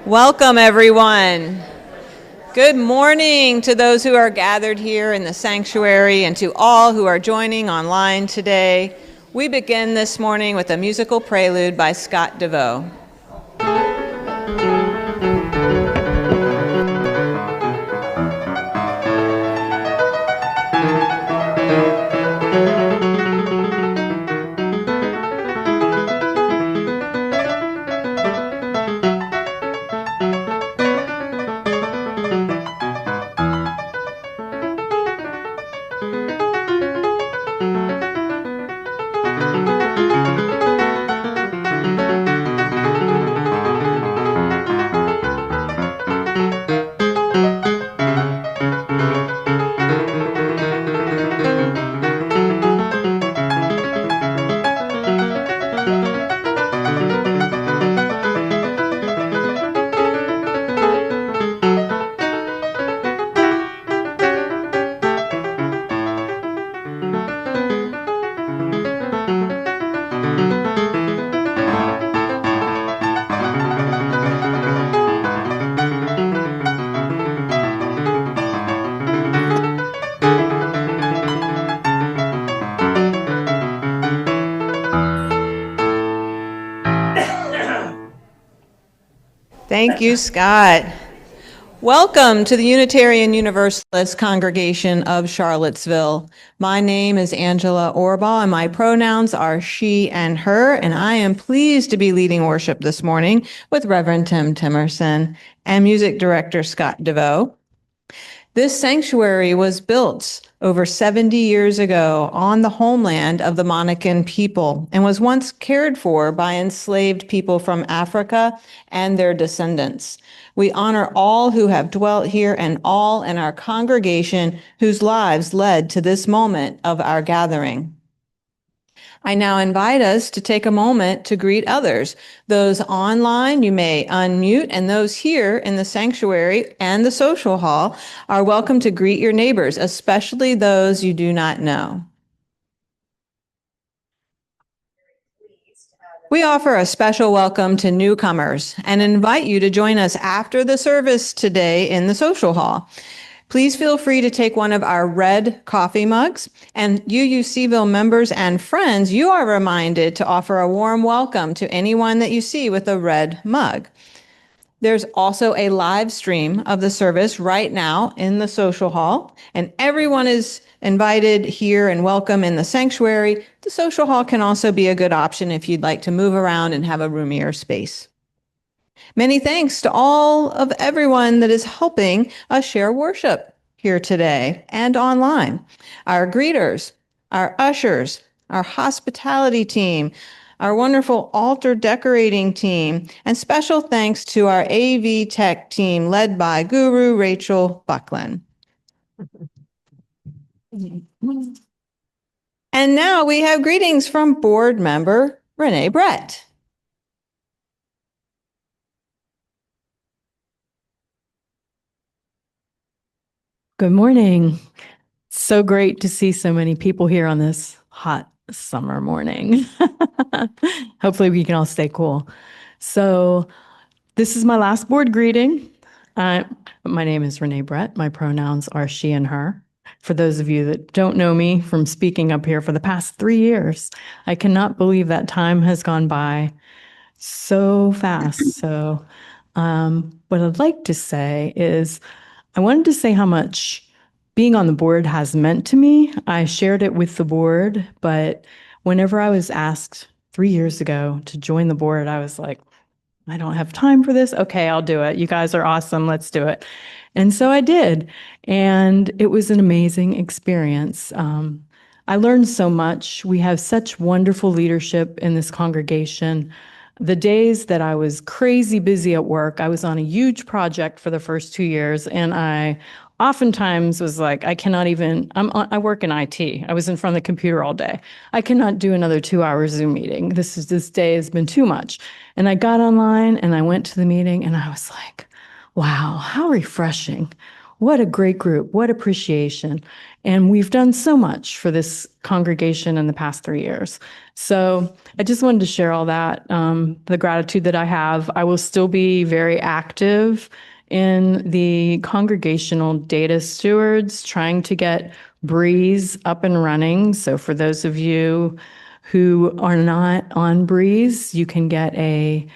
Welcome, everyone. Good morning to those who are gathered here in the sanctuary and to all who are joining online today. We begin this morning with a musical prelude by Scott DeVoe. Thank you, Scott. Welcome to the Unitarian Universalist Congregation of Charlottesville. My name is Angela Orbaugh, and my pronouns are she and her, and I am pleased to be leading worship this morning with Reverend Tim Timerson and music director Scott DeVoe. This sanctuary was built over 70 years ago on the homeland of the Monacan people and was once cared for by enslaved people from Africa and their descendants. We honor all who have dwelt here and all in our congregation whose lives led to this moment of our gathering. I now invite us to take a moment to greet others. Those online, you may unmute, and those here in the sanctuary and the social hall are welcome to greet your neighbors, especially those you do not know. We offer a special welcome to newcomers and invite you to join us after the service today in the social hall. Please feel free to take one of our red coffee mugs, and UUCville members and friends, you are reminded to offer a warm welcome to anyone that you see with a red mug. There's also a live stream of the service right now in the social hall, and everyone is invited here and welcome in the sanctuary. The social hall can also be a good option if you'd like to move around and have a roomier space. Many thanks to all of everyone that is helping us share worship here today and online. Our greeters, our ushers, our hospitality team, our wonderful altar decorating team, and special thanks to our AV tech team led by Guru Rachel Buckland. And now we have greetings from board member Renee Brett. Good morning. So great to see so many people here on this hot summer morning. Hopefully we can all stay cool. So this is my last board greeting. My name is Renee Brett. My pronouns are she and her. For those of you that don't know me from speaking up here for the past 3 years, I cannot believe that time has gone by so fast. So what I'd like to say is I wanted to say how much being on the board has meant to me. I shared it with the board, but whenever I was asked 3 years ago to join the board, I was like, I don't have time for this. Okay, I'll do it. You guys are awesome. Let's do it. And so I did. And it was an amazing experience. I learned so much. We have such wonderful leadership in this congregation. The days that I was crazy busy at work, I was on a huge project for the first 2 years, and I oftentimes was like, I work in IT. I was in front of the computer all day. I cannot do another 2-hour Zoom meeting. This day has been too much. And I got online and I went to the meeting and I was like, wow, how refreshing. what a great group, what appreciation. And we've done so much for this congregation in the past 3 years. So I just wanted to share all that, the gratitude that I have. I will still be very active in the congregational data stewards, trying to get Breeze up and running. So for those of you who are not on Breeze, you can get a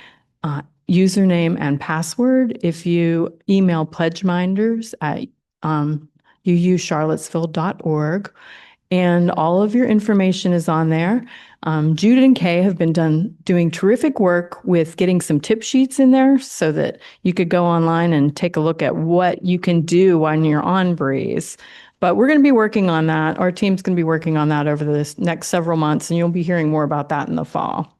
username and password if you email pledgeminders at uucharlottesville.org. And all of your information is on there. Jude and Kay have been doing terrific work with getting some tip sheets in there so that you could go online and take a look at what you can do when you're on Breeze. But we're going to be working on that. Our team's going to be working on that over the next several months, and you'll be hearing more about that in the fall.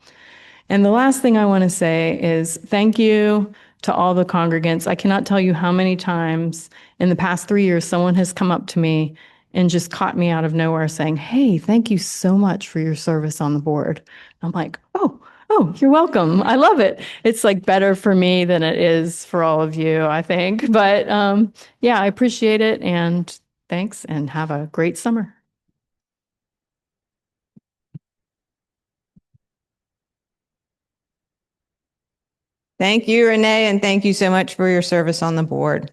And the last thing I want to say is thank you to all the congregants. I cannot tell you how many times in the past 3 years someone has come up to me and just caught me out of nowhere saying, "Hey, thank you so much for your service on the board." I'm like, oh, you're welcome. I love it. It's like better for me than it is for all of you, I think. But yeah, I appreciate it. And thanks, and have a great summer. Thank you, Renee, and thank you so much for your service on the board.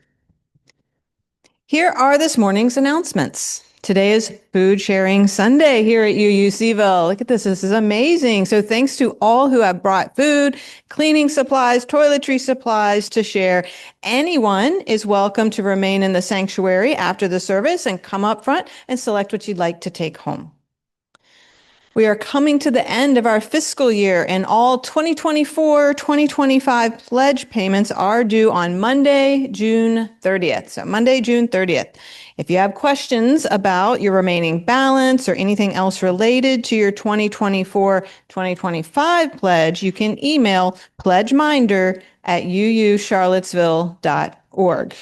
Here are this morning's announcements. Today is Food Sharing Sunday here at UUCville. Look at this. This is amazing. So thanks to all who have brought food, cleaning supplies, toiletry supplies to share. Anyone is welcome to remain in the sanctuary after the service and come up front and select what you'd like to take home. We are coming to the end of our fiscal year, and all 2024-2025 pledge payments are due on Monday, June 30th. So Monday, June 30th. If you have questions about your remaining balance or anything else related to your 2024-2025 pledge, you can email pledgeminder@uucharlottesville.org.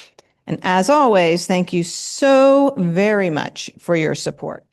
And as always, thank you so very much for your support.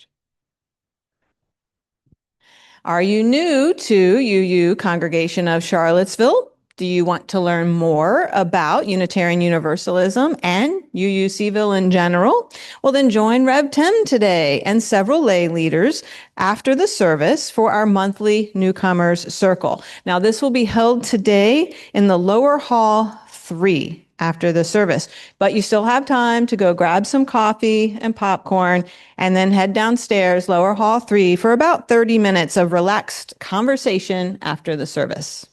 Are you new to UU Congregation of Charlottesville? Do you want to learn more about Unitarian Universalism and UUCville in general? Well, then join Rev Tim today and several lay leaders after the service for our monthly Newcomers Circle. Now, this will be held today in the lower hall 3 after the service, but you still have time to go grab some coffee and popcorn and then head downstairs, lower hall 3, for about 30 minutes of relaxed conversation after the service.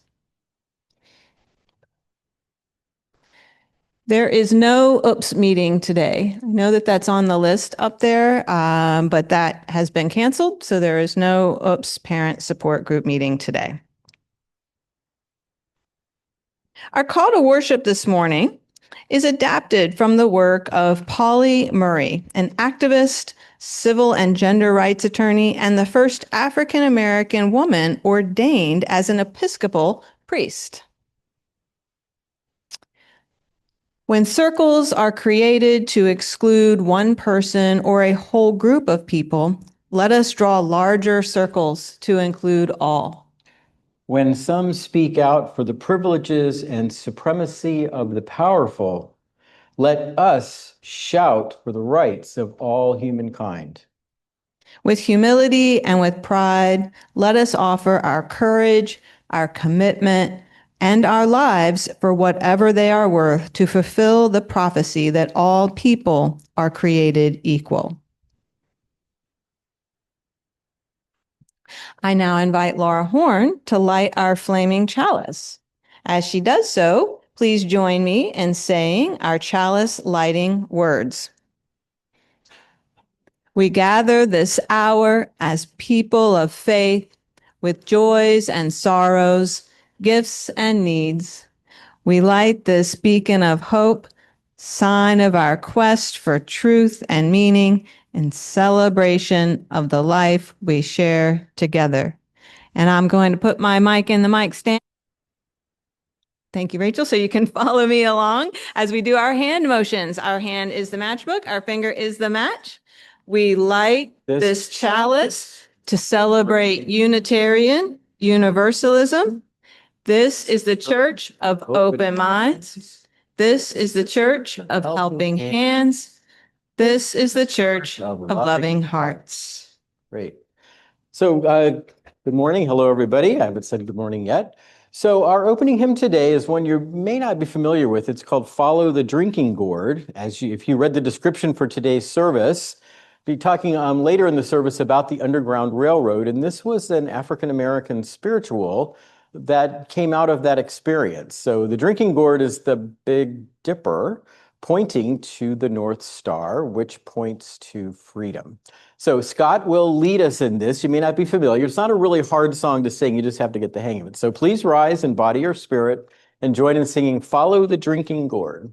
There is no OOPS meeting today. I know that that's on the list up there, but that has been canceled, so there is no OOPS parent support group meeting today. Our call to worship this morning is adapted from the work of Polly Murray, an activist, civil and gender rights attorney, and the first African-American woman ordained as an Episcopal priest. When circles are created to exclude one person or a whole group of people, let us draw larger circles to include all. When some speak out for the privileges and supremacy of the powerful, let us shout for the rights of all humankind. With humility and with pride, let us offer our courage, our commitment, and our lives for whatever they are worth to fulfill the prophecy that all people are created equal. I now invite Laura Horn to light our flaming chalice. As she does so, please join me in saying our chalice lighting words. We gather this hour as people of faith with joys and sorrows, gifts and needs. We light this beacon of hope, sign of our quest for truth and meaning in celebration of the life we share together. And I'm going to put my mic in the mic stand. Thank you, Rachel. So you can follow me along as we do our hand motions. Our hand is the matchbook. Our finger is the match. We light this chalice to celebrate Unitarian Universalism. This is the Church of Open Minds. This is the church of helping hands. This is the church of loving hearts. Great. So, good morning. Hello, everybody. I haven't said good morning yet. So, our opening hymn today is one you may not be familiar with. It's called Follow the Drinking Gourd. If you read the description for today's service, be talking later in the service about the Underground Railroad. And this was an African-American spiritual that came out of that experience. So, the drinking gourd is the Big Dipper pointing to the North Star, which points to freedom. So Scott will lead us in this. You may not be familiar. It's not a really hard song to sing. You just have to get the hang of it. So please rise in body or spirit and join in singing Follow the Drinking Gourd.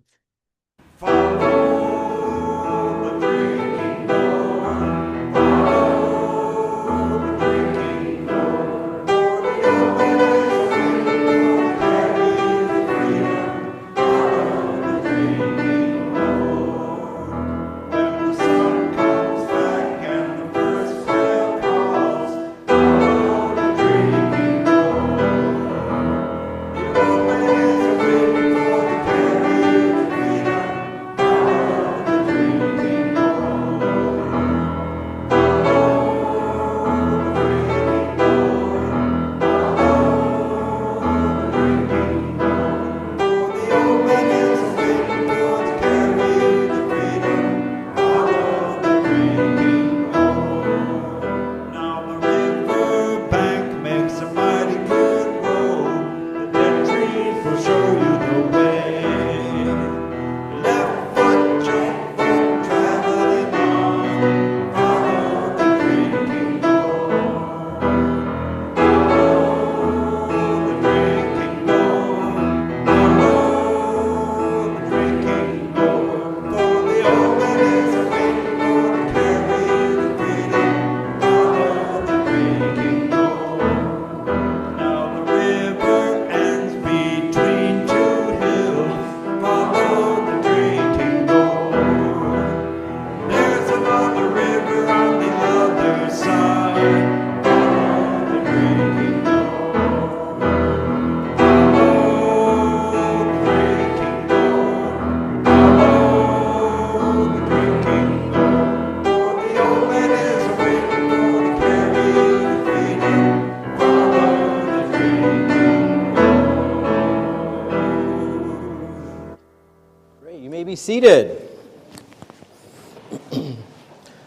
Be seated.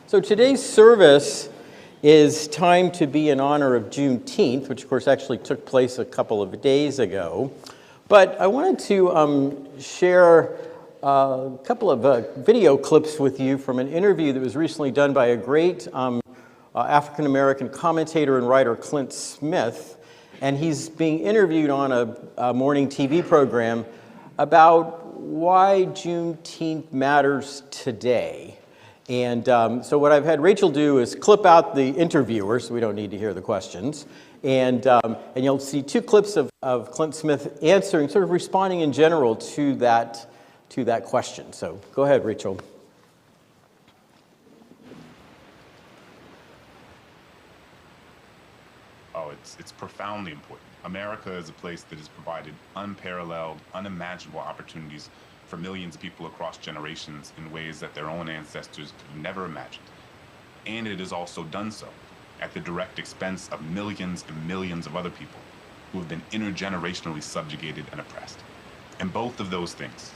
So today's service is timed to be in honor of Juneteenth, which of course actually took place a couple of days ago. But I wanted to share a couple of video clips with you from an interview that was recently done by a great African-American commentator and writer, Clint Smith. And he's being interviewed on a morning TV program about why Juneteenth matters today. And so what I've had Rachel do is clip out the interviewer, so we don't need to hear the questions. And you'll see two clips of Clint Smith answering, sort of responding in general to that question. So go ahead, Rachel. Oh, it's profoundly important. America is a place that has provided unparalleled, unimaginable opportunities for millions of people across generations in ways that their own ancestors could have never imagined. And it has also done so at the direct expense of millions and millions of other people who have been intergenerationally subjugated and oppressed. And both of those things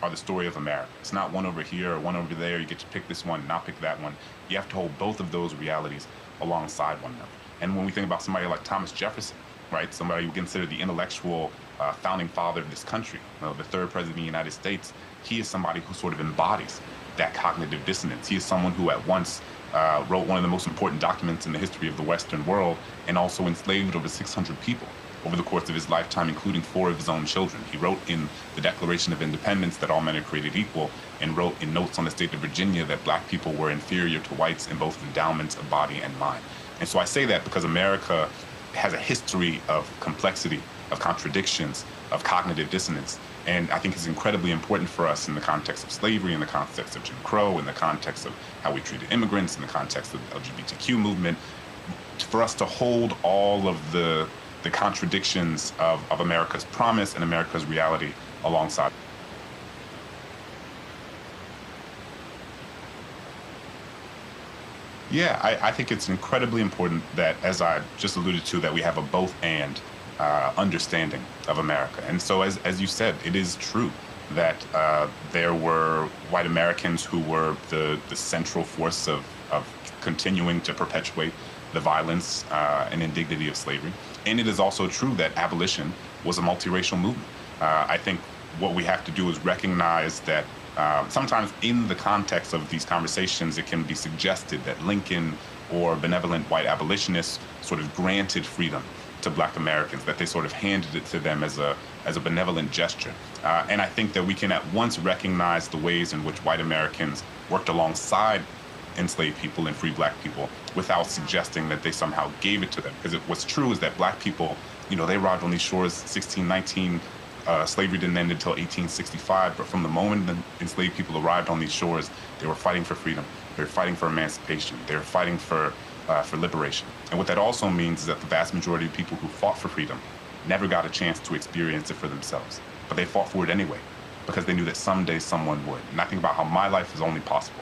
are the story of America. It's not one over here or one over there. You get to pick this one, not pick that one. You have to hold both of those realities alongside one another. And when we think about somebody like Thomas Jefferson, right, somebody we consider the intellectual founding father of this country, the third president of the United States, he is somebody who sort of embodies that cognitive dissonance. He is someone who at once wrote one of the most important documents in the history of the Western world and also enslaved over 600 people over the course of his lifetime, including 4 of his own children. He wrote in the Declaration of Independence that all men are created equal, and wrote in notes on the state of Virginia that black people were inferior to whites in both endowments of body and mind. And so I say that because America has a history of complexity, of contradictions, of cognitive dissonance. And I think it's incredibly important for us in the context of slavery, in the context of Jim Crow, in the context of how we treated immigrants, in the context of the LGBTQ movement, for us to hold all of the contradictions of America's promise and America's reality alongside. Yeah, I think it's incredibly important that, as I just alluded to, that we have a both and understanding of America. And so, as you said, it is true that there were white Americans who were the central force of continuing to perpetuate the violence and indignity of slavery. And it is also true that abolition was a multiracial movement. I think what we have to do is recognize that sometimes in the context of these conversations, it can be suggested that Lincoln or benevolent white abolitionists sort of granted freedom to Black Americans, that they sort of handed it to them as a benevolent gesture. And I think that we can at once recognize the ways in which white Americans worked alongside enslaved people and free Black people without suggesting that they somehow gave it to them. Because what's true is that Black people, they arrived on these shores 1619. Slavery didn't end until 1865, but from the moment the enslaved people arrived on these shores, they were fighting for freedom. They were fighting for emancipation. They were fighting for liberation. And what that also means is that the vast majority of people who fought for freedom never got a chance to experience it for themselves. But they fought for it anyway, because they knew that someday someone would. And I think about how my life is only possible,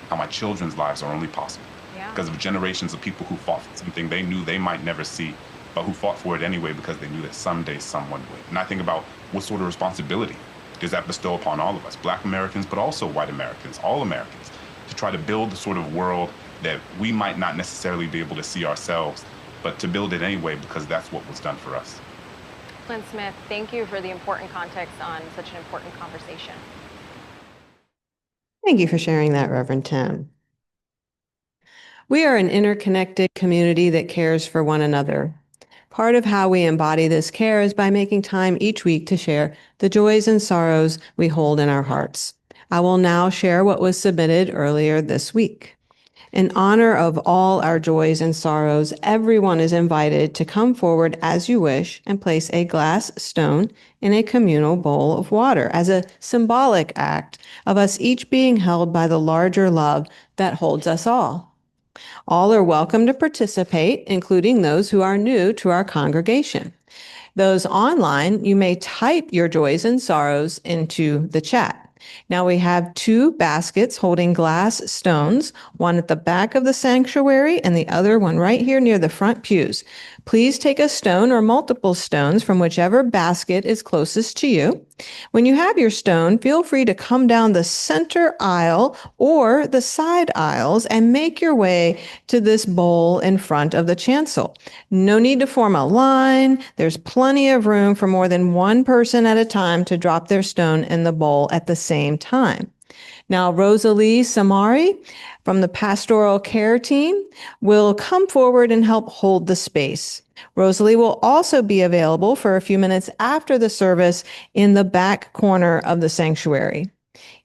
how my children's lives are only possible, because of generations of people who fought for something they knew they might never see, but who fought for it anyway because they knew that someday someone would. And I think about what sort of responsibility does that bestow upon all of us, Black Americans, but also white Americans, all Americans, to try to build the sort of world that we might not necessarily be able to see ourselves, but to build it anyway because that's what was done for us. Clint Smith, thank you for the important context on such an important conversation. Thank you for sharing that, Reverend Tim. We are an interconnected community that cares for one another. Part of how we embody this care is by making time each week to share the joys and sorrows we hold in our hearts. I will now share what was submitted earlier this week. In honor of all our joys and sorrows, everyone is invited to come forward as you wish and place a glass stone in a communal bowl of water as a symbolic act of us each being held by the larger love that holds us all. All are welcome to participate, including those who are new to our congregation. Those online, you may type your joys and sorrows into the chat. Now we have 2 baskets holding glass stones, one at the back of the sanctuary and the other one right here near the front pews. Please take a stone or multiple stones from whichever basket is closest to you. When you have your stone, feel free to come down the center aisle or the side aisles and make your way to this bowl in front of the chancel. No need to form a line. There's plenty of room for more than one person at a time to drop their stone in the bowl at the same time. Now, Rosalie Samari from the pastoral care team will come forward and help hold the space. Rosalie will also be available for a few minutes after the service in the back corner of the sanctuary.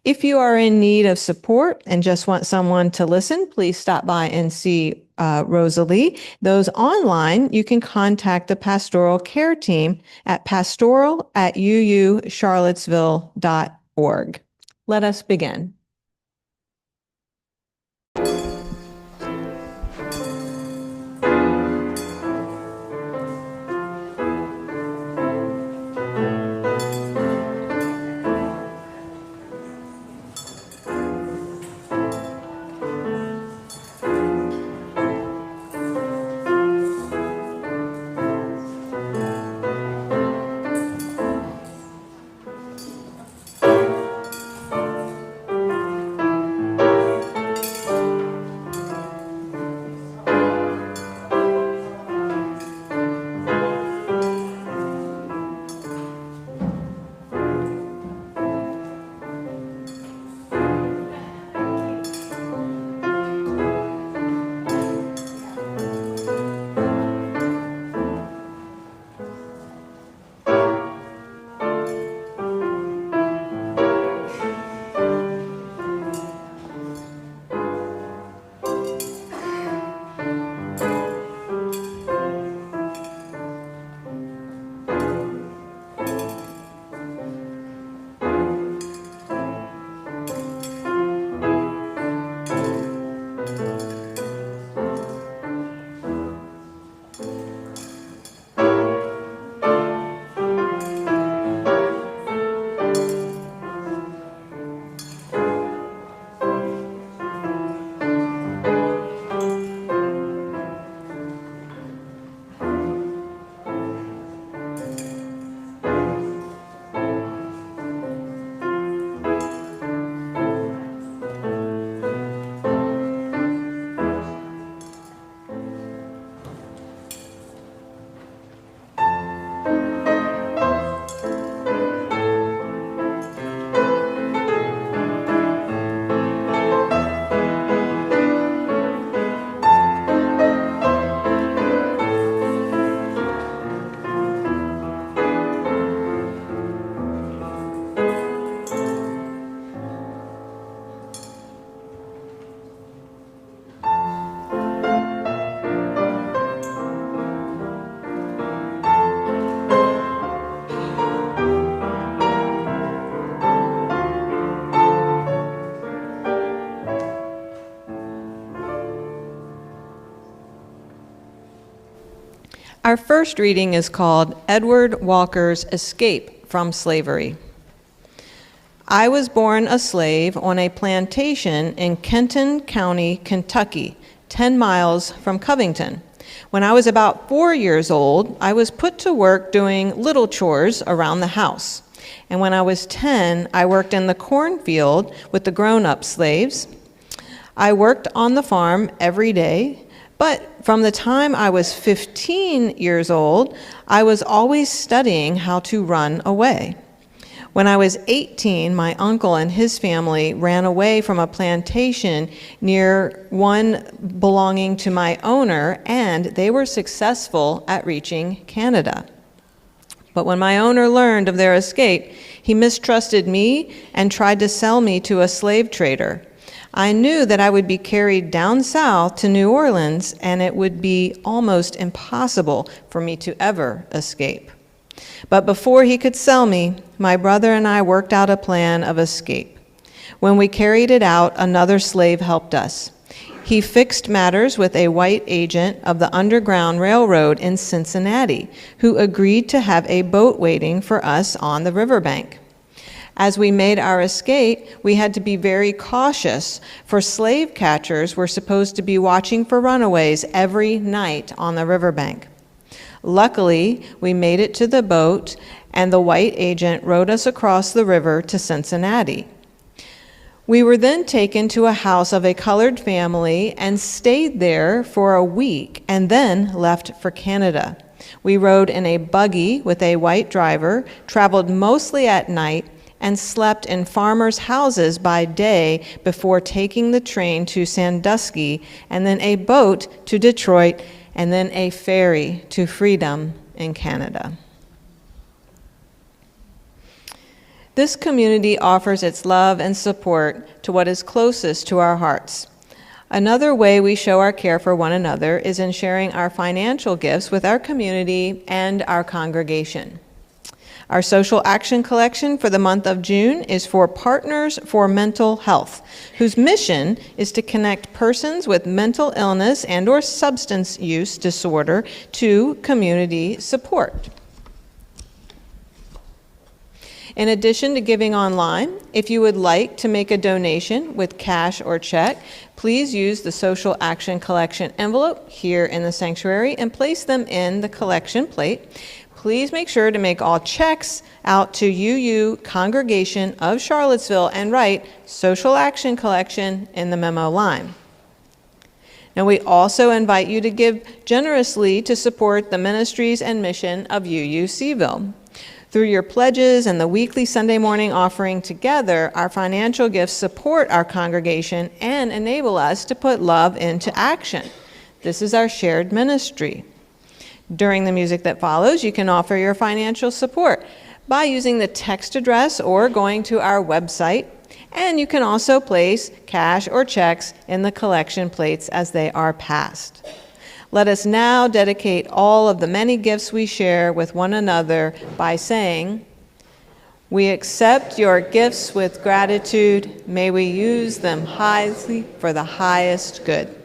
If you are in need of support and just want someone to listen, please stop by and see Rosalie. Those online, you can contact the pastoral care team at pastoral@uucharlottesville.org. Let us begin. Our first reading is called Edward Walker's Escape from Slavery. I was born a slave on a plantation in Kenton County, Kentucky, 10 miles from Covington. When I was about 4 years old, I was put to work doing little chores around the house. And when I was 10, I worked in the cornfield with the grown-up slaves. I worked on the farm every day, but from the time I was 15 years old, I was always studying how to run away. When I was 18, my uncle and his family ran away from a plantation near one belonging to my owner, and they were successful at reaching Canada. But when my owner learned of their escape, he mistrusted me and tried to sell me to a slave trader. I knew that I would be carried down south to New Orleans, and it would be almost impossible for me to ever escape. But before he could sell me, my brother and I worked out a plan of escape. When we carried it out, another slave helped us. He fixed matters with a white agent of the Underground Railroad in Cincinnati, who agreed to have a boat waiting for us on the riverbank. As we made our escape, we had to be very cautious, for slave catchers were supposed to be watching for runaways every night on the riverbank. Luckily, we made it to the boat, and the white agent rowed us across the river to Cincinnati. We were then taken to a house of a colored family and stayed there for a week, and then left for Canada. We rode in a buggy with a white driver, traveled mostly at night, and slept in farmers' houses by day before taking the train to Sandusky, and then a boat to Detroit, and then a ferry to freedom in Canada. This community offers its love and support to what is closest to our hearts. Another way we show our care for one another is in sharing our financial gifts with our community and our congregation. Our social action collection for the month of June is for Partners for Mental Health, whose mission is to connect persons with mental illness and/or substance use disorder to community support. In addition to giving online, if you would like to make a donation with cash or check, please use the Social Action Collection envelope here in the sanctuary and place them in the collection plate. Please make sure to make all checks out to UU Congregation of Charlottesville and write Social Action Collection in the memo line. Now, we also invite you to give generously to support the ministries and mission of UU Seville. Through your pledges and the weekly Sunday morning offering together, our financial gifts support our congregation and enable us to put love into action. This is our shared ministry. During the music that follows, you can offer your financial support by using the text address or going to our website, and you can also place cash or checks in the collection plates as they are passed. Let us now dedicate all of the many gifts we share with one another by saying, "We accept your gifts with gratitude. May we use them highly for the highest good."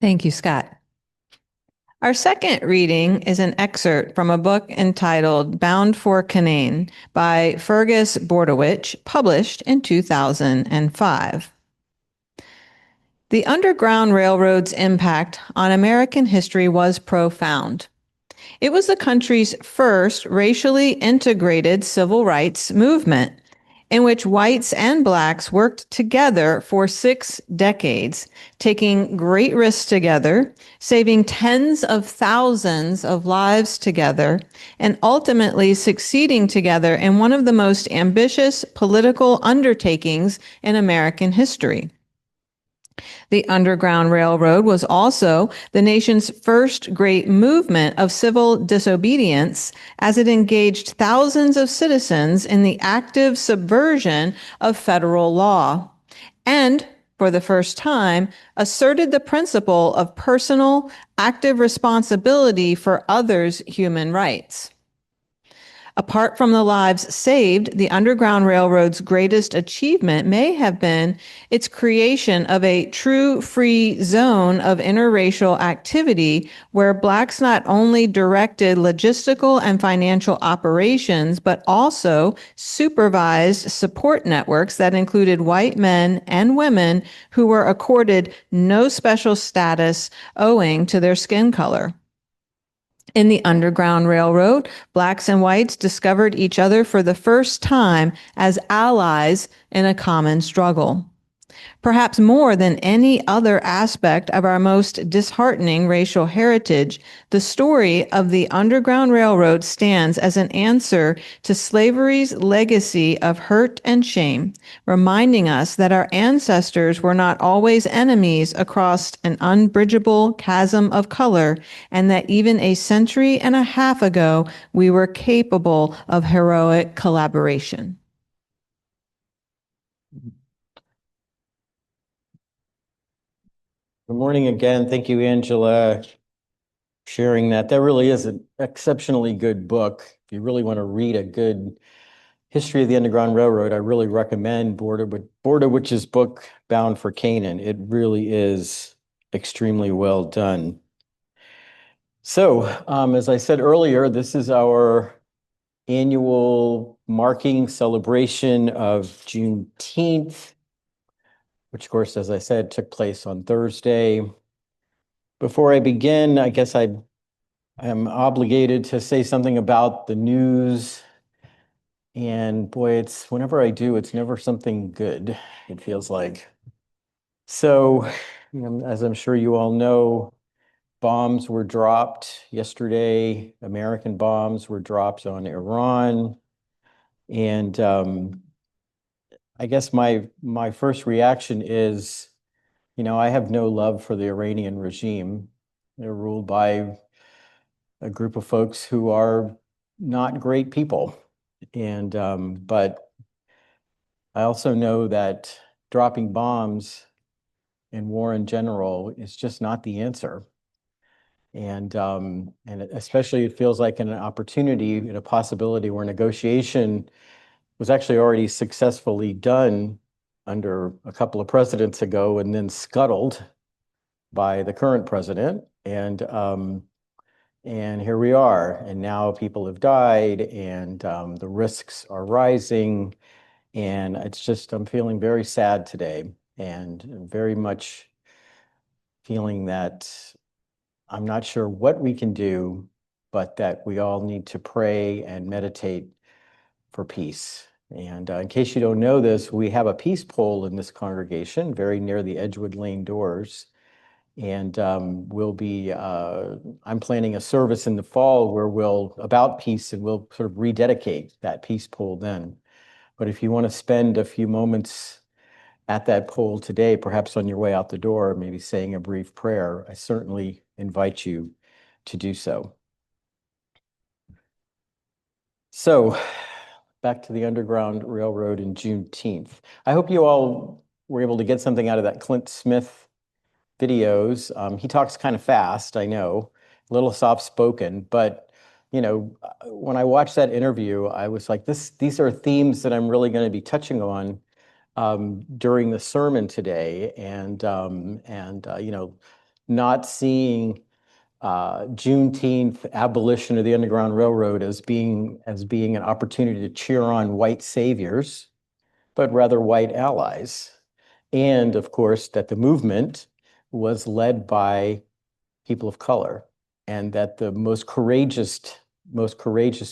Thank you, Scott. Our second reading is an excerpt from a book entitled Bound for Canaan by Fergus Bordewich, published in 2005. The Underground Railroad's impact on American history was profound. It was the country's first racially integrated civil rights movement, in which whites and blacks worked together for 6 decades, taking great risks together, saving tens of thousands of lives together, and ultimately succeeding together in one of the most ambitious political undertakings in American history. The Underground Railroad was also the nation's first great movement of civil disobedience, as it engaged thousands of citizens in the active subversion of federal law, and for the first time, asserted the principle of personal, active responsibility for others' human rights. Apart from the lives saved, the Underground Railroad's greatest achievement may have been its creation of a true free zone of interracial activity where blacks not only directed logistical and financial operations, but also supervised support networks that included white men and women who were accorded no special status owing to their skin color. In the Underground Railroad, blacks and whites discovered each other for the first time as allies in a common struggle. Perhaps more than any other aspect of our most disheartening racial heritage, the story of the Underground Railroad stands as an answer to slavery's legacy of hurt and shame, reminding us that our ancestors were not always enemies across an unbridgeable chasm of color, and that even a century and a half ago, we were capable of heroic collaboration. Good morning again. Thank you, Angela, sharing that. That really is an exceptionally good book. If you really want to read a good history of the Underground Railroad, I really recommend Bordewich's book, Bound for Canaan. It really is extremely well done. So, as I said earlier, this is our annual marking celebration of Juneteenth, which, of course, as I said, took place on Thursday. Before I begin, I guess I am obligated to say something about the news. And boy, it's whenever I do, it's never something good, it feels like. So, as I'm sure you all know, bombs were dropped yesterday. American bombs were dropped on Iran. And I guess my first reaction is, I have no love for the Iranian regime. They're ruled by a group of folks who are not great people. And but I also know that dropping bombs in war in general is just not the answer. And especially it feels like an opportunity and a possibility where negotiation was actually already successfully done under a couple of presidents ago and then scuttled by the current president. And here we are. And now people have died and the risks are rising. And I'm feeling very sad today and very much feeling that I'm not sure what we can do, but that we all need to pray and meditate for peace. And in case you don't know this, we have a peace pole in this congregation very near the Edgewood Lane doors. And I'm planning a service in the fall about peace, and we'll sort of rededicate that peace pole then. But if you want to spend a few moments at that pole today, perhaps on your way out the door, maybe saying a brief prayer, I certainly invite you to do so. So back to the Underground Railroad and Juneteenth. I hope you all were able to get something out of that Clint Smith videos. He talks kind of fast, I know, a little soft-spoken, but when I watched that interview, I was like, these are themes that I'm really going to be touching on during the sermon today, and not seeing Juneteenth abolition of the Underground Railroad as being an opportunity to cheer on white saviors, but rather white allies. And of course, that the movement was led by people of color, and that the most courageous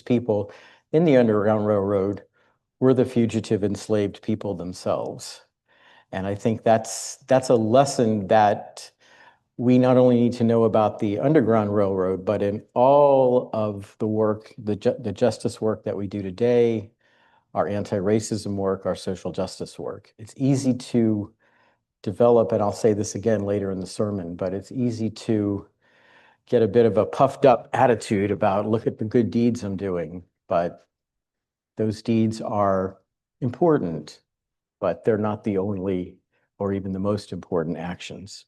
people in the Underground Railroad were the fugitive enslaved people themselves. And I think that's a lesson that we not only need to know about the Underground Railroad, but in all of the work, the justice work that we do today, our anti-racism work, our social justice work. It's easy to develop, and I'll say this again later in the sermon, but it's easy to get a bit of a puffed up attitude about, look at the good deeds I'm doing. But those deeds are important, but they're not the only or even the most important actions.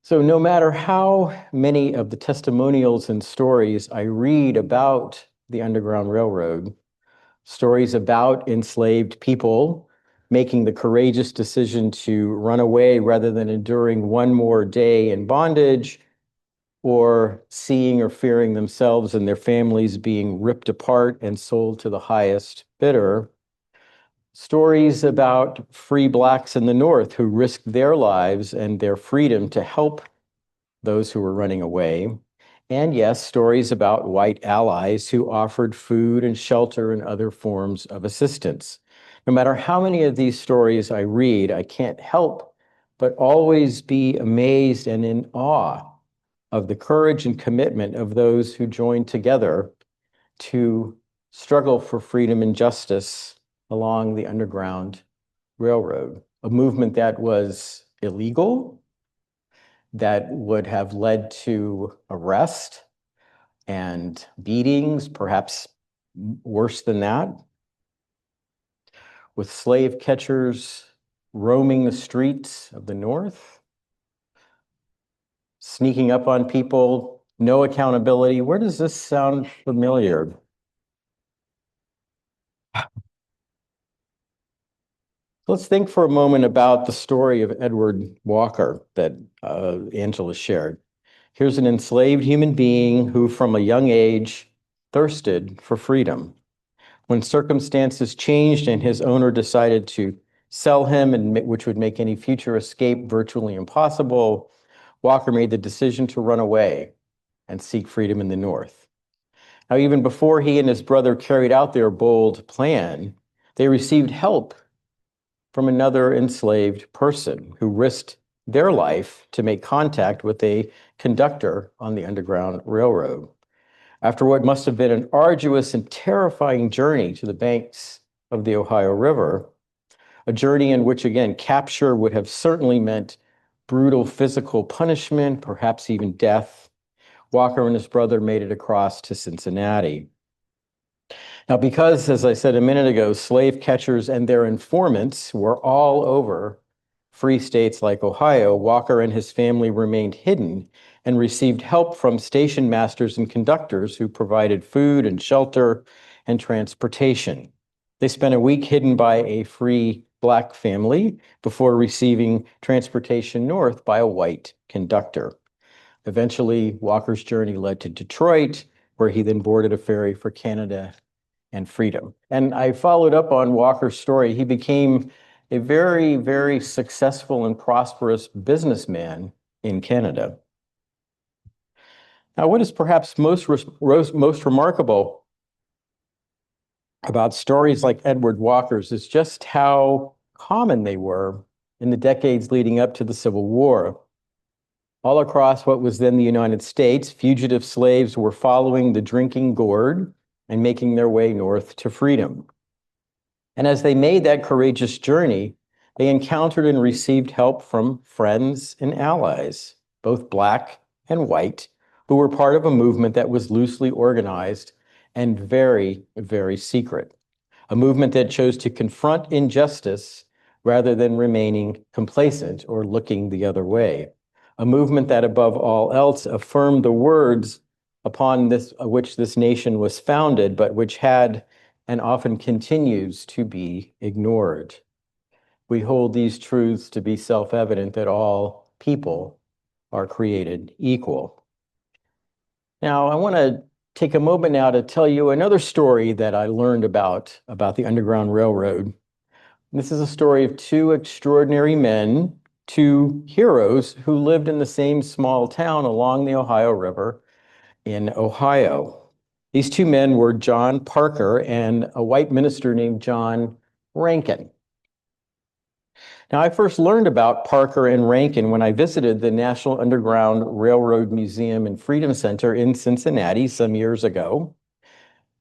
So no matter how many of the testimonials and stories I read about the Underground Railroad, stories about enslaved people making the courageous decision to run away rather than enduring one more day in bondage, or seeing or fearing themselves and their families being ripped apart and sold to the highest bidder, stories about free Blacks in the North who risked their lives and their freedom to help those who were running away. And yes, stories about white allies who offered food and shelter and other forms of assistance. No matter how many of these stories I read, I can't help but always be amazed and in awe of the courage and commitment of those who joined together to struggle for freedom and justice along the Underground Railroad, a movement that was illegal, that would have led to arrest and beatings, perhaps worse than that, with slave catchers roaming the streets of the North, sneaking up on people, no accountability. Where does this sound familiar? Let's think for a moment about the story of Edward Walker that Angela shared. Here's an enslaved human being who, from a young age, thirsted for freedom. When circumstances changed and his owner decided to sell him, which would make any future escape virtually impossible, Walker made the decision to run away and seek freedom in the North. Now, even before he and his brother carried out their bold plan, they received help from another enslaved person who risked their life to make contact with a conductor on the Underground Railroad. After what must have been an arduous and terrifying journey to the banks of the Ohio River, a journey in which, again, capture would have certainly meant brutal physical punishment, perhaps even death, Walker and his brother made it across to Cincinnati. Now, because, as I said a minute ago, slave catchers and their informants were all over free states like Ohio, Walker and his family remained hidden and received help from station masters and conductors who provided food and shelter and transportation. They spent a week hidden by a free Black family before receiving transportation north by a white conductor. Eventually, Walker's journey led to Detroit, where he then boarded a ferry for Canada and freedom. And I followed up on Walker's story. He became a very, very successful and prosperous businessman in Canada. Now, what is perhaps most remarkable about stories like Edward Walker's is just how common they were in the decades leading up to the Civil War. All across what was then the United States, fugitive slaves were following the drinking Gourd and making their way north to freedom. And as they made that courageous journey, they encountered and received help from friends and allies, both Black and white, who were part of a movement that was loosely organized and very, very secret. A movement that chose to confront injustice rather than remaining complacent or looking the other way. A movement that, above all else, affirmed the words upon which this nation was founded, but which had and often continues to be ignored. We hold these truths to be self-evident, that all people are created equal. Now, I want to take a moment now to tell you another story that I learned about the Underground Railroad. This is a story of two extraordinary men, two heroes who lived in the same small town along the Ohio River in Ohio. These two men were John Parker and a white minister named John Rankin. Now, I first learned about Parker and Rankin when I visited the National Underground Railroad Museum and Freedom Center in Cincinnati some years ago.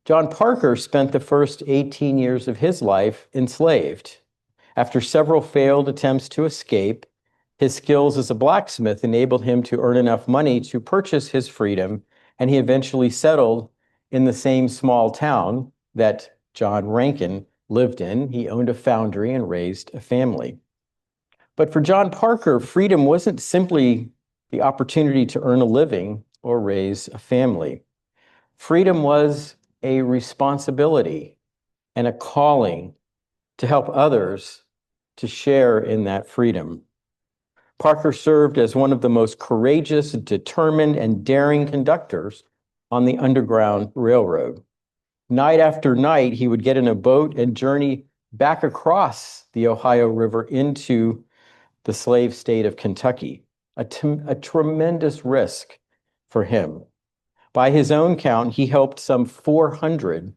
John Parker spent the first 18 years of his life enslaved. After several failed attempts to escape, his skills as a blacksmith enabled him to earn enough money to purchase his freedom, and he eventually settled in the same small town that John Rankin lived in. He owned a foundry and raised a family. But for John Parker, freedom wasn't simply the opportunity to earn a living or raise a family. Freedom was a responsibility and a calling to help others to share in that freedom. Parker served as one of the most courageous, determined, and daring conductors on the Underground Railroad. Night after night, he would get in a boat and journey back across the Ohio River into the slave state of Kentucky, a tremendous risk for him. By his own count, he helped some 400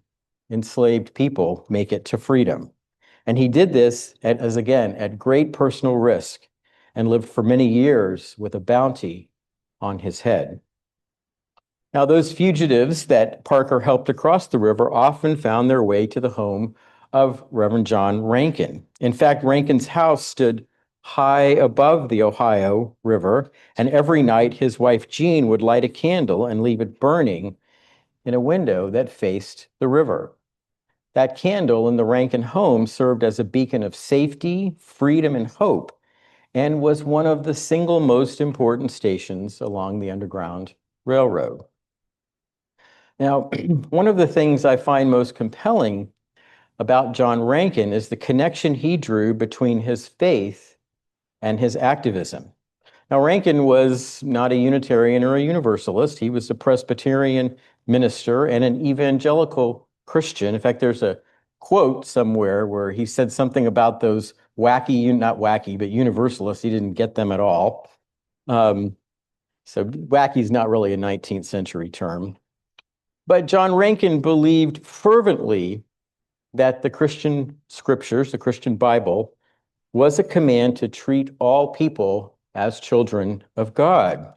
enslaved people make it to freedom. And he did this at great personal risk and lived for many years with a bounty on his head. Now, those fugitives that Parker helped across the river often found their way to the home of Reverend John Rankin. In fact, Rankin's house stood high above the Ohio River, and every night his wife Jean would light a candle and leave it burning in a window that faced the river. That candle in the Rankin home served as a beacon of safety, freedom, and hope, and was one of the single most important stations along the Underground Railroad. Now, one of the things I find most compelling about John Rankin is the connection he drew between his faith and his activism. Now, Rankin was not a Unitarian or a Universalist. He was a Presbyterian minister and an evangelical Christian. In fact, there's a quote somewhere where he said something about those not wacky, but Universalists. He didn't get them at all. So wacky is not really a 19th century term. But John Rankin believed fervently that the Christian scriptures, the Christian Bible, was a command to treat all people as children of God.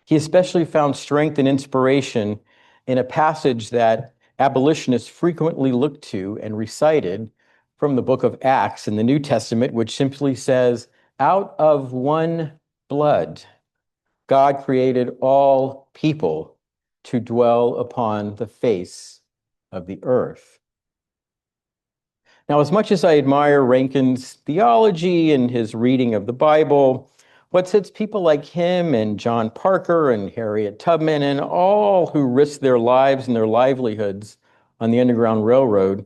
He especially found strength and inspiration in a passage that abolitionists frequently looked to and recited from the book of Acts in the New Testament, which simply says, "Out of one blood, God created all people to dwell upon the face of the earth." Now, as much as I admire Rankin's theology and his reading of the Bible, what sets people like him and John Parker and Harriet Tubman and all who risked their lives and their livelihoods on the Underground Railroad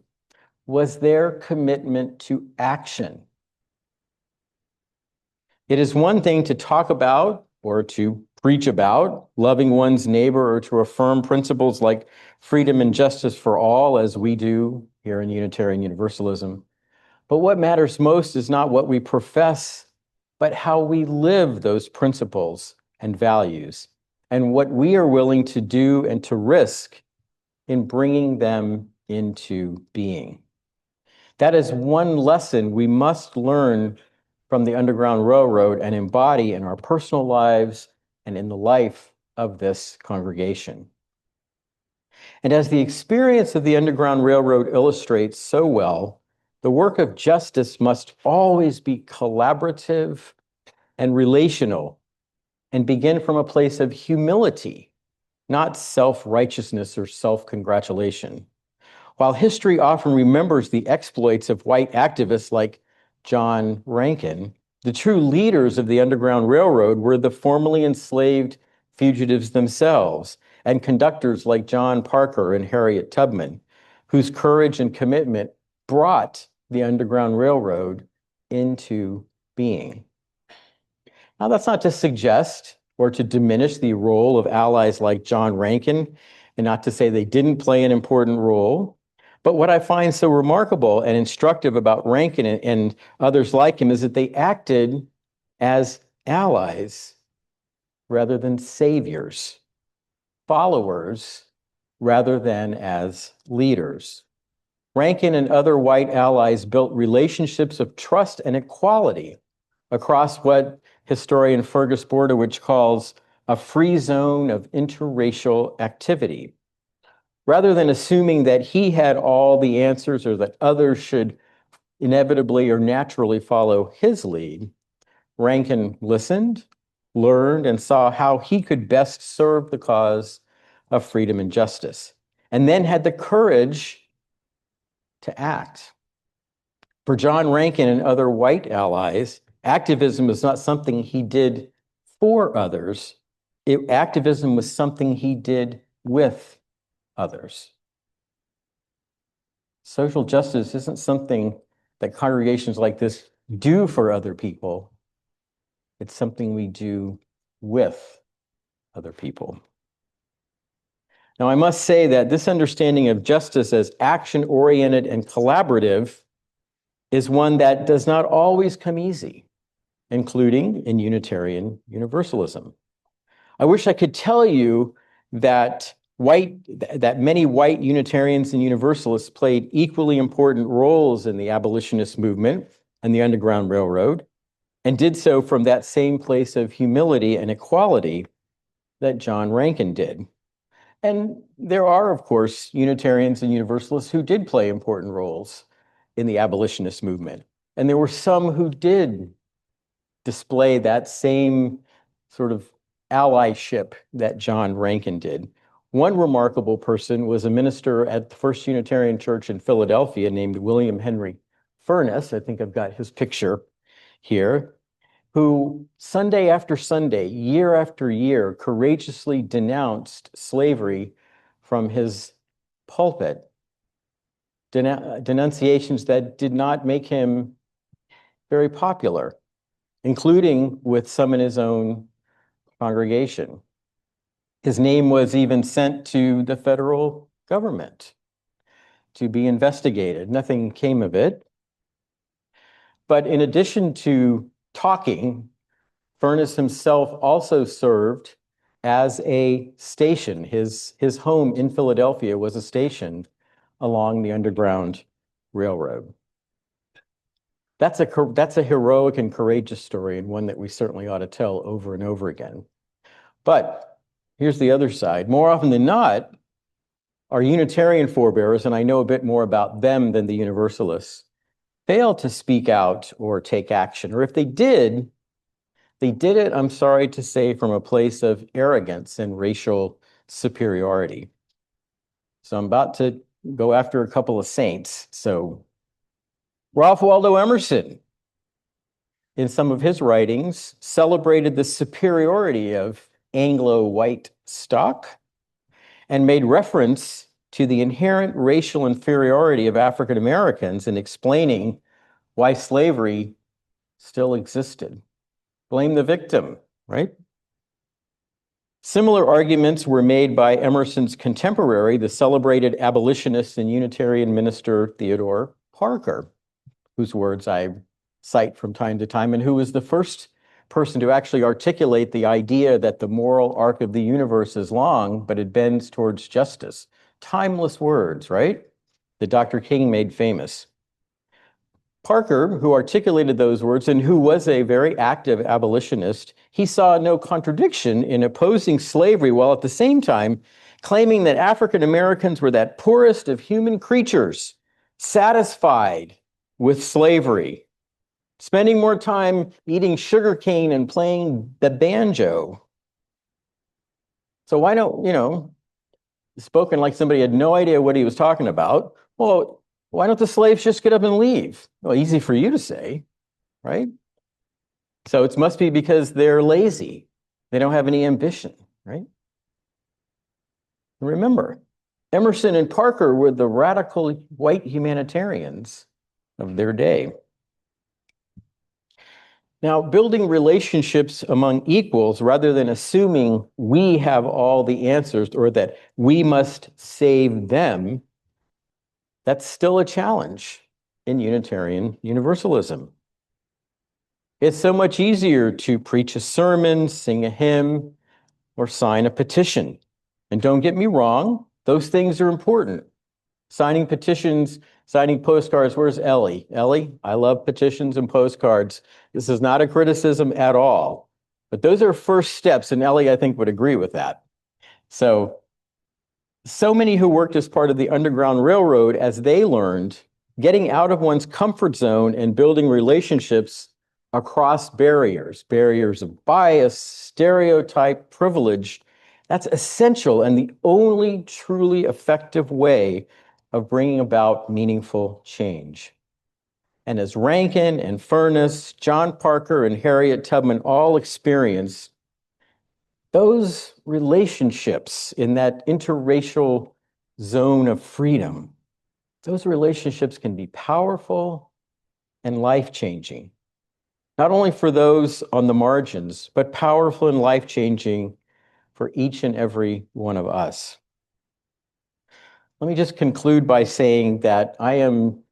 was their commitment to action. It is one thing to talk about or to preach about loving one's neighbor or to affirm principles like freedom and justice for all, as we do here in Unitarian Universalism. But what matters most is not what we profess, but how we live those principles and values, and what we are willing to do and to risk in bringing them into being. That is one lesson we must learn from the Underground Railroad and embody in our personal lives and in the life of this congregation. And as the experience of the Underground Railroad illustrates so well, the work of justice must always be collaborative and relational and begin from a place of humility, not self-righteousness or self-congratulation. While history often remembers the exploits of white activists like John Rankin, the true leaders of the Underground Railroad were the formerly enslaved fugitives themselves and conductors like John Parker and Harriet Tubman, whose courage and commitment brought the Underground Railroad into being. Now, that's not to suggest or to diminish the role of allies like John Rankin, and not to say they didn't play an important role. But what I find so remarkable and instructive about Rankin and others like him is that they acted as allies rather than saviors, followers rather than as leaders. Rankin and other white allies built relationships of trust and equality across what historian Fergus Bordewich calls a free zone of interracial activity. Rather than assuming that he had all the answers or that others should inevitably or naturally follow his lead, Rankin listened, learned, and saw how he could best serve the cause of freedom and justice, and then had the courage to act. For John Rankin and other white allies, activism was not something he did for others. Activism was something he did with others. Social justice isn't something that congregations like this do for other people. It's something we do with other people. Now, I must say that this understanding of justice as action-oriented and collaborative is one that does not always come easy, including in Unitarian Universalism. I wish I could tell you that many white Unitarians and Universalists played equally important roles in the abolitionist movement and the Underground Railroad, and did so from that same place of humility and equality that John Rankin did. And there are, of course, Unitarians and Universalists who did play important roles in the abolitionist movement. And there were some who did display that same sort of allyship that John Rankin did. One remarkable person was a minister at the First Unitarian Church in Philadelphia named William Henry Furness. I think I've got his picture here, who Sunday after Sunday, year after year, courageously denounced slavery from his pulpit. Denunciations that did not make him very popular, including with some in his own congregation. His name was even sent to the federal government to be investigated. Nothing came of it. But in addition to talking, Furness himself also served as a station. His home in Philadelphia was a station along the Underground Railroad. That's a heroic and courageous story, and one that we certainly ought to tell over and over again. But here's the other side. More often than not, our Unitarian forebears, and I know a bit more about them than the Universalists, failed to speak out or take action. Or if they did it, I'm sorry to say, from a place of arrogance and racial superiority. So I'm about to go after a couple of saints. So Ralph Waldo Emerson, in some of his writings, celebrated the superiority of Anglo-white stock and made reference to the inherent racial inferiority of African Americans in explaining why slavery still existed. Blame the victim, right? Similar arguments were made by Emerson's contemporary, the celebrated abolitionist and Unitarian minister Theodore Parker, whose words I cite from time to time, and who was the first person to actually articulate the idea that the moral arc of the universe is long, but it bends towards justice. Timeless words, right? That Dr. King made famous. Parker, who articulated those words and who was a very active abolitionist, he saw no contradiction in opposing slavery while at the same time claiming that African Americans were that poorest of human creatures, satisfied with slavery, spending more time eating sugar cane and playing the banjo. So why don't, spoken like somebody had no idea what he was talking about. Well, why don't the slaves just get up and leave? Well, easy for you to say, right? So it must be because they're lazy. They don't have any ambition, right? Remember, Emerson and Parker were the radical white humanitarians of their day. Now, building relationships among equals rather than assuming we have all the answers or that we must save them, that's still a challenge in Unitarian Universalism. It's so much easier to preach a sermon, sing a hymn, or sign a petition. And don't get me wrong, those things are important. Signing petitions, signing postcards. Where's Ellie? Ellie, I love petitions and postcards. This is not a criticism at all. But those are first steps, and Ellie, I think, would agree with that. So many who worked as part of the Underground Railroad, as they learned, getting out of one's comfort zone and building relationships across barriers of bias, stereotype, privilege, that's essential and the only truly effective way of bringing about meaningful change. And as Rankin and Furness, John Parker and Harriet Tubman all experienced, those relationships in that interracial zone of freedom, those relationships can be powerful and life-changing. Not only for those on the margins, but powerful and life-changing for each and every one of us. Let me just conclude by saying that I am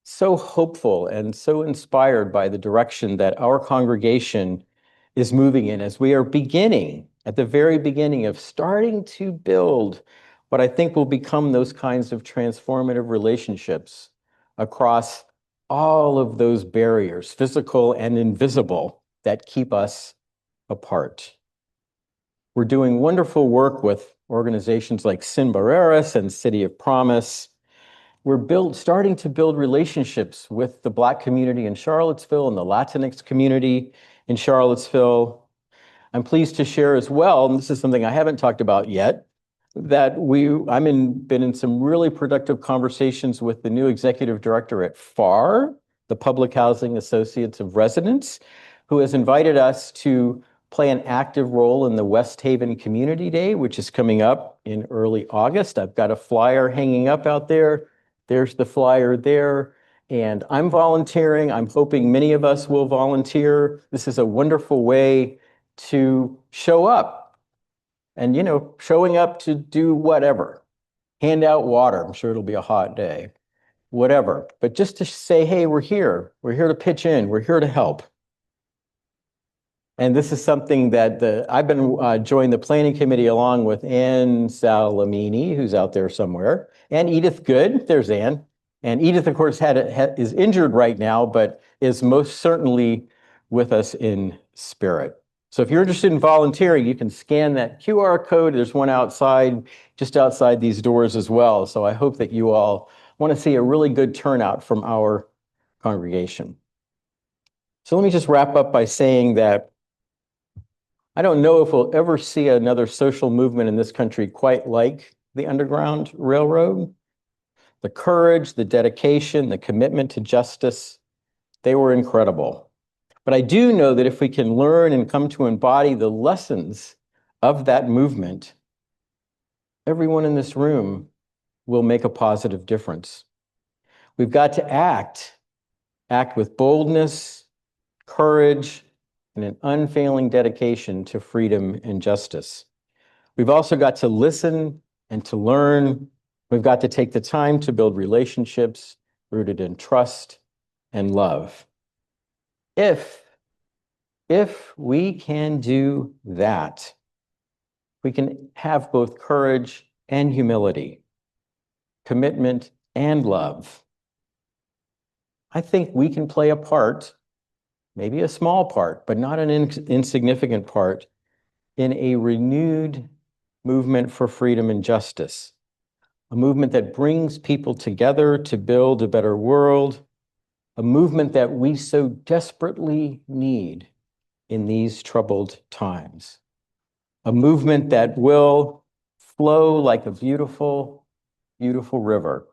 so hopeful and so inspired by the direction that our congregation is moving in as we are beginning, at the very beginning of starting to build what I think will become those kinds of transformative relationships across all of those barriers, physical and invisible, that keep us apart. We're doing wonderful work with organizations like Sin Barreras and City of Promise. We're starting to build relationships with the Black community in Charlottesville and the Latinx community in Charlottesville. I'm pleased to share as well, and this is something I haven't talked about yet, that been in some really productive conversations with the new executive director at FAR, the Public Housing Associates of Residents, who has invited us to play an active role in the West Haven Community Day, which is coming up in early August. I've got a flyer hanging up out there. There's the flyer there. And I'm volunteering. I'm hoping many of us will volunteer. This is a wonderful way to show up. And, showing up to do whatever. Hand out water. I'm sure it'll be a hot day. Whatever. But just to say, hey, we're here. We're here to pitch in. We're here to help. And this is something that I've been joined the planning committee along with Ann Salamini, who's out there somewhere, and Edith Good. There's Ann. And Edith, of course, is injured right now, but is most certainly with us in spirit. So if you're interested in volunteering, you can scan that QR code. There's one outside, just outside these doors as well. So I hope that you all want to see a really good turnout from our congregation. So let me just wrap up by saying that I don't know if we'll ever see another social movement in this country quite like the Underground Railroad. The courage, the dedication, the commitment to justice, they were incredible. But I do know that if we can learn and come to embody the lessons of that movement, everyone in this room will make a positive difference. We've got to act with boldness, courage, and an unfailing dedication to freedom and justice. We've also got to listen and to learn. We've got to take the time to build relationships rooted in trust and love. If we can do that, we can have both courage and humility, commitment and love. I think we can play a part, maybe a small part, but not an insignificant part, in a renewed movement for freedom and justice, a movement that brings people together to build a better world, a movement that we so desperately need in these troubled times, a movement that will flow like a beautiful, beautiful river,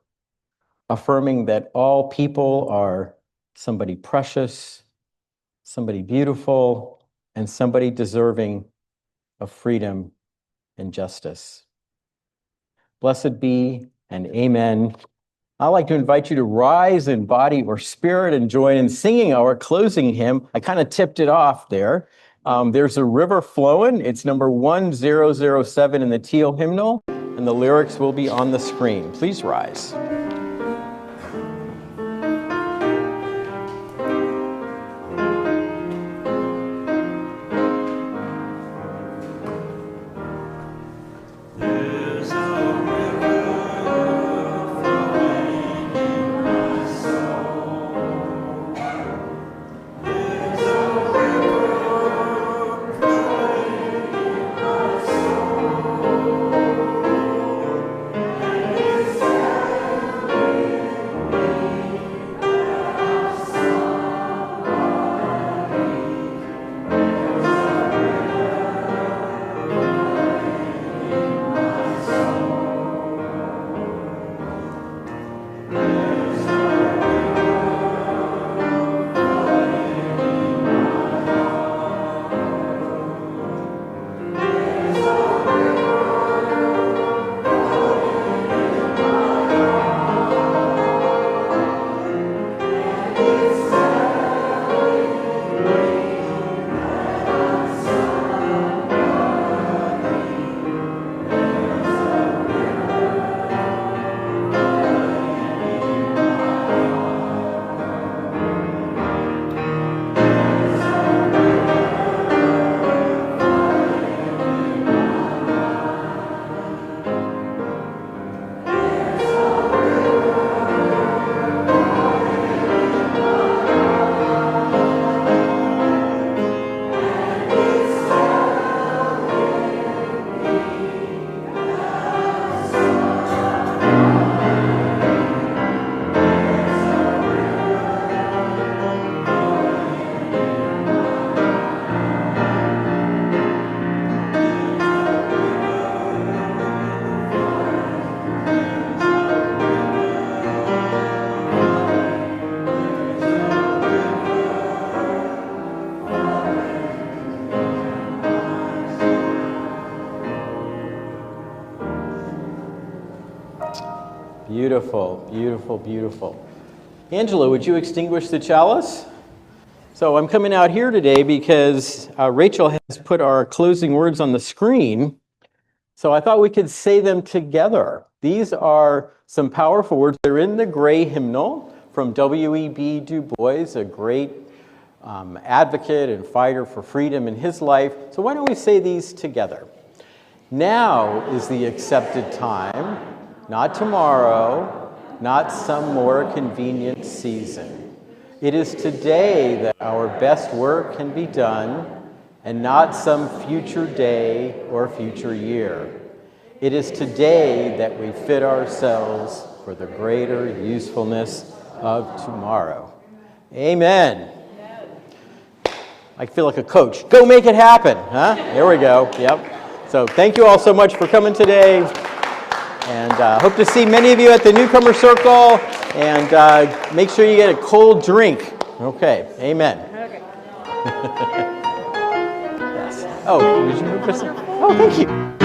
affirming that all people are somebody precious, somebody beautiful, and somebody deserving of freedom and justice. Blessed be and amen. I'd like to invite you to rise in body or spirit and join in singing our closing hymn. I kind of tipped it off there. There's a river flowing. It's number 1007 in the teal hymnal, and the lyrics will be on the screen. Please rise. Beautiful, beautiful, beautiful. Angela, would you extinguish the chalice? So I'm coming out here today because Rachel has put our closing words on the screen. So I thought we could say them together. These are some powerful words. They're in the gray hymnal from W.E.B. Du Bois, a great advocate and fighter for freedom in his life. So why don't we say these together? Now is the accepted time, not tomorrow, not some more convenient season. It is today that our best work can be done, and not some future day or future year. It is today that we fit ourselves for the greater usefulness of tomorrow. Amen. I feel like a coach. Go make it happen, huh? There we go. Yep. So thank you all so much for coming today. And hope to see many of you at the Newcomer Circle. And make sure you get a cold drink. Okay. Amen. Okay. Yes. Oh, did you move this? Oh, thank you.